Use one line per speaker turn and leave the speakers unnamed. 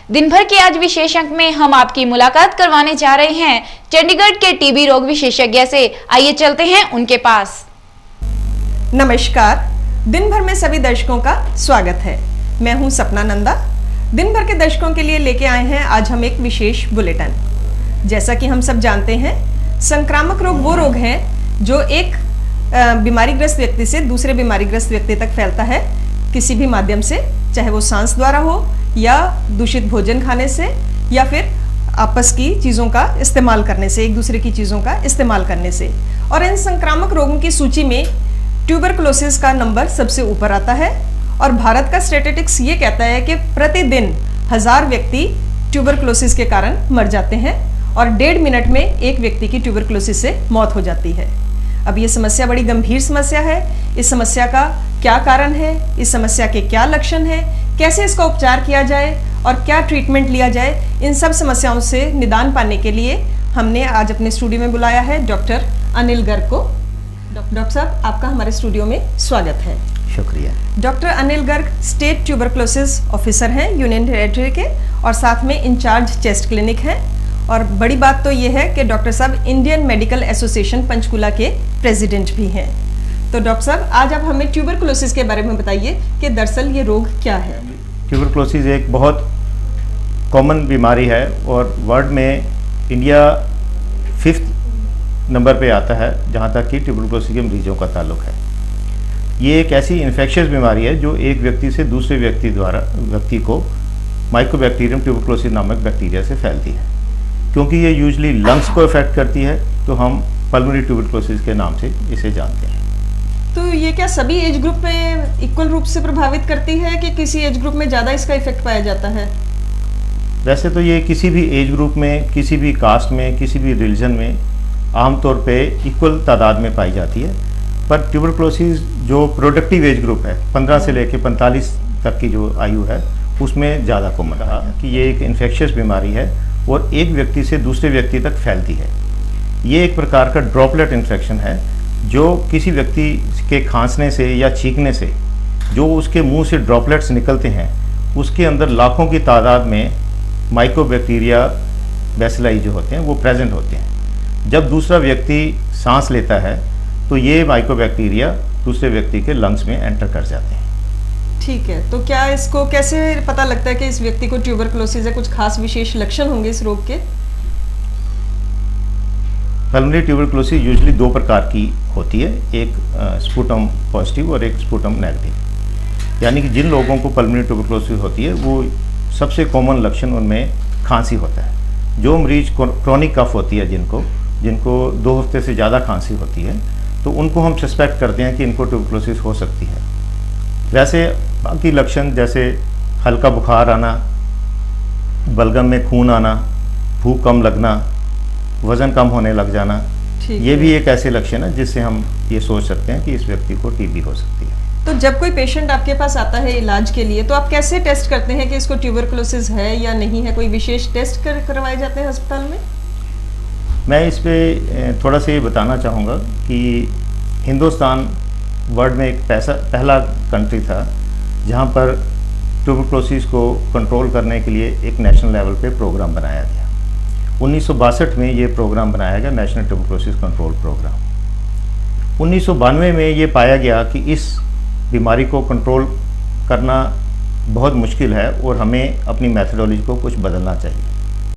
दिन भर के आज विशेष अंक में हम आपकी मुलाकात करवाने जा रहे हैं चंडीगढ़ के टीबी रोग विशेषज्ञ से। आइए चलते हैं उनके पास।
नमस्कार, दिन भर में सभी दर्शकों का स्वागत है। मैं हूं सपना नंदा। दिन भर के दर्शकों के लिए लेके आए हैं आज हम एक विशेष बुलेटिन। जैसा कि हम सब जानते हैं, संक्रामक रोग वो रोग हैं जो एक बीमारीग्रस्त व्यक्ति से दूसरे बीमारीग्रस्त व्यक्ति तक फैलता है किसी भी माध्यम से, चाहे वो सांस द्वारा हो या दूषित भोजन खाने से या फिर आपस की चीज़ों का इस्तेमाल करने से, एक दूसरे की चीज़ों का इस्तेमाल करने से। और इन संक्रामक रोगों की सूची में ट्यूबरकुलोसिस का नंबर सबसे ऊपर आता है और भारत का स्टैटिस्टिक्स ये कहता है कि प्रतिदिन 1000 व्यक्ति ट्यूबरकुलोसिस के कारण मर जाते हैं और 1.5 मिनट में एक व्यक्ति की ट्यूबरकुलोसिस से मौत हो जाती है। अब ये समस्या बड़ी गंभीर समस्या है। इस समस्या का क्या कारण है, इस समस्या के क्या लक्षण हैं, कैसे इसका उपचार किया जाए और क्या ट्रीटमेंट लिया जाए, इन सब समस्याओं से निदान पाने के लिए हमने आज अपने स्टूडियो में बुलाया है डॉक्टर अनिल गर्ग को। डॉक्टर साहब, आपका हमारे स्टूडियो में स्वागत है।
शुक्रिया।
Doctor Anil Garg state tuberculosis officer हैं यूनियन टेरेटरी के और साथ में इंचार्ज चेस्ट क्लिनिक हैं। और बड़ी बात तो ये है कि डॉक्टर साहब इंडियन मेडिकल एसोसिएशन पंचकुला के प्रेसिडेंट भी हैं। तो डॉक्टर साहब, आज आप हमें ट्यूबरकुलोसिस के बारे में बताइए कि दरअसल ये रोग क्या है।
ट्यूबरकुलोसिस एक बहुत कॉमन बीमारी है और वर्ल्ड में इंडिया 5th नंबर पे आता है जहाँ तक कि ट्यूबरकुलोसिस के मरीजों का ताल्लुक है। ये एक ऐसी इन्फेक्शियस बीमारी है जो एक व्यक्ति से दूसरे व्यक्ति को माइकोबैक्टीरियम ट्यूबरकुलोसिस नामक बैक्टीरिया से फैलती है। क्योंकि ये यूजुअली लंग्स को इफेक्ट करती है तो हम पल्मोनरी ट्यूबरकुलोसिस के नाम से इसे जानते हैं।
तो ये क्या सभी एज ग्रुप में इक्वल रूप से प्रभावित करती है कि किसी एज ग्रुप में ज़्यादा इसका इफेक्ट पाया जाता है?
वैसे तो ये किसी भी एज ग्रुप में, किसी भी कास्ट में, किसी भी रिलीजन में आमतौर पे इक्वल तादाद में पाई जाती है। पर ट्यूबरकुलोसिस जो प्रोडक्टिव एज ग्रुप है 15 से लेकर 45 तक की जो आयु है उसमें ज़्यादा कॉमन रहा कि ये एक इन्फेक्शियस बीमारी है और एक व्यक्ति से दूसरे व्यक्ति तक फैलती है। ये एक प्रकार का ड्रॉपलेट इन्फेक्शन है जो किसी व्यक्ति के खांसने से या छींकने से जो उसके मुंह से ड्रॉपलेट्स निकलते हैं उसके अंदर लाखों की तादाद में माइकोबैक्टीरिया बैसिलाई जो होते हैं वो प्रेजेंट होते हैं। जब दूसरा व्यक्ति सांस लेता है तो ये माइकोबैक्टीरिया दूसरे व्यक्ति के लंग्स में एंटर कर जाते हैं।
ठीक है, तो क्या इसको कैसे पता लगता है कि इस व्यक्ति को ट्यूबरकुलोसिस है? कुछ खास विशेष लक्षण होंगे इस रोग के?
पल्मोनरी ट्यूबरकुलोसिस यूजुअली 2 प्रकार की होती है, एक स्पुटम पॉजिटिव और एक स्पुटम नेगेटिव। यानी कि जिन लोगों को पल्मोनरी ट्यूबरकुलोसिस होती है वो सबसे कॉमन लक्षण उनमें खांसी होता है। जो मरीज क्रॉनिक कफ होती है जिनको 2 हफ्ते से ज़्यादा खांसी होती है तो उनको हम सस्पेक्ट करते हैं कि इनको ट्यूबरकुलोसिस हो सकती है। वैसे बाकी लक्षण जैसे हल्का बुखार आना, बलगम में खून आना, भूख कम लगना, वज़न कम होने लग जाना, ये भी एक ऐसे लक्षण है जिससे हम ये सोच सकते हैं कि इस व्यक्ति को टीबी हो सकती है।
तो जब कोई पेशेंट आपके पास आता है इलाज के लिए तो आप कैसे टेस्ट करते हैं कि इसको ट्यूबरकुलोसिस है या नहीं है? कोई विशेष टेस्ट करवाए जाते हैं अस्पताल में?
मैं इस पे थोड़ा सा ये बताना चाहूँगा कि हिंदुस्तान वर्ल्ड में एक पहला कंट्री था जहाँ पर ट्यूबरकुलोसिस को कंट्रोल करने के लिए एक नेशनल लेवल पे प्रोग्राम बनाया गया। 1962 में ये प्रोग्राम बनाया गया, नेशनल ट्यूबरकुलोसिस कंट्रोल प्रोग्राम। 1992 में ये पाया गया कि इस बीमारी को कंट्रोल करना बहुत मुश्किल है और हमें अपनी मैथडोलॉजी को कुछ बदलना चाहिए।